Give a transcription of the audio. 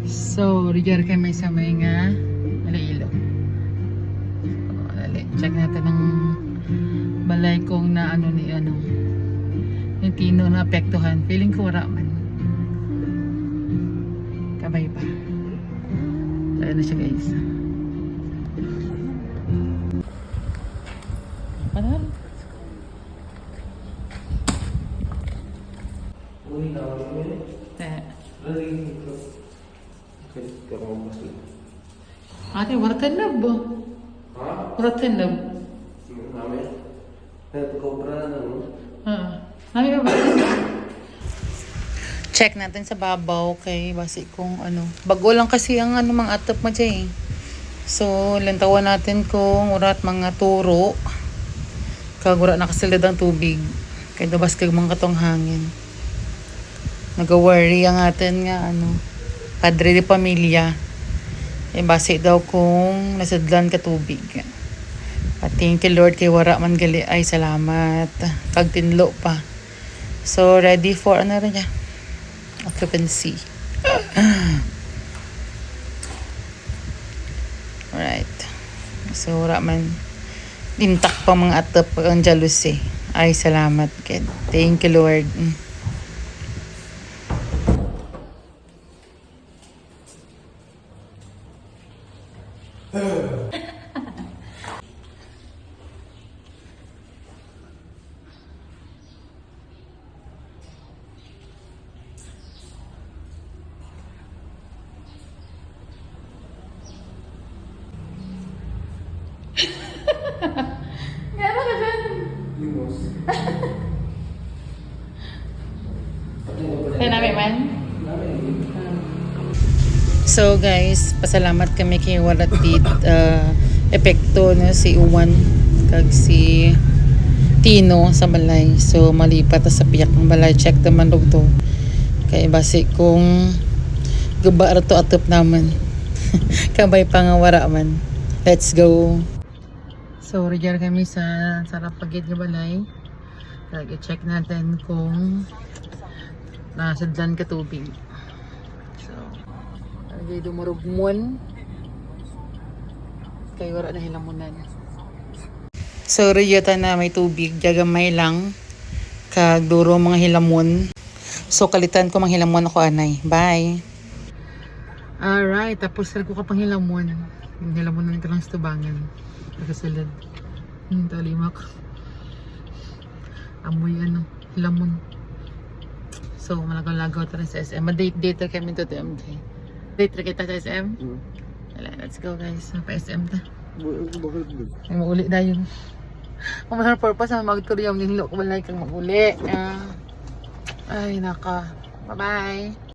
So, rigar kami sa may nga Iloilo. So, dali. Check natin ang balay kong na ano ni ano. Yung tino na apektuhan. Feeling ko wala man. Kabay pa. So, ayan na siya guys. Ano? Ate, wartan na ba? Ha? Wartan na ba? Mami? Kopra na no? Nami ba ba? Check natin sa babaw kay basi kung ano. Bago lang kasi ang ano mga atop mo dyan eh. So, lantawan natin kung urat mga turo. Kagura nakasilid ang tubig. Kaya dabas kag mga katong hangin. Nag-worry ang atin nga ano. Padre de pamilya. E base daw kung nasadlan ka tubig. Thank you Lord kay wara man gali. Ay salamat. Kag tinlo pa. So ready for ano rin niya? Occupancy. Alright. So wara man. Intak pa mga atap ang jealousy. Ay salamat kid. Thank you Lord. Gano'n ka dyan? Limos. Kaya namin man? So guys, pasalamat kami kay Warat Dit epekto na si Uwan kag si Tino sa balay. So malipat sa piyak ng balay. Check naman to. Kay basi kung guba to atop naman. Kabay pa nga wara man. Let's go. So regar kami sa sarap pagit ng balay. Kaya check natin kung nasadlan ka tubig. So kaya dumurugmon. Kaya wala na hilamunan. So riyota na may tubig. Jagamay lang. Kag duro mga hilamon. So kalitan ko mga hilamon ako anay. Bye. Alright. Tapos ko ka pang hilamon. Yung hilamonan ka lang sa tubangan. Nakasalad. Talimak. Amoy ano. Hilamon. So malagaw-lagaw tayo sa SM. Ma-date kami to TMJ. Date kita sa SM? Let's go guys. Pa-SM ta. Ay mauli na yun. Kung masarap purpose na mag-turyam nilo. Kung malay kang mag-uli. Ay naka. Bye-bye.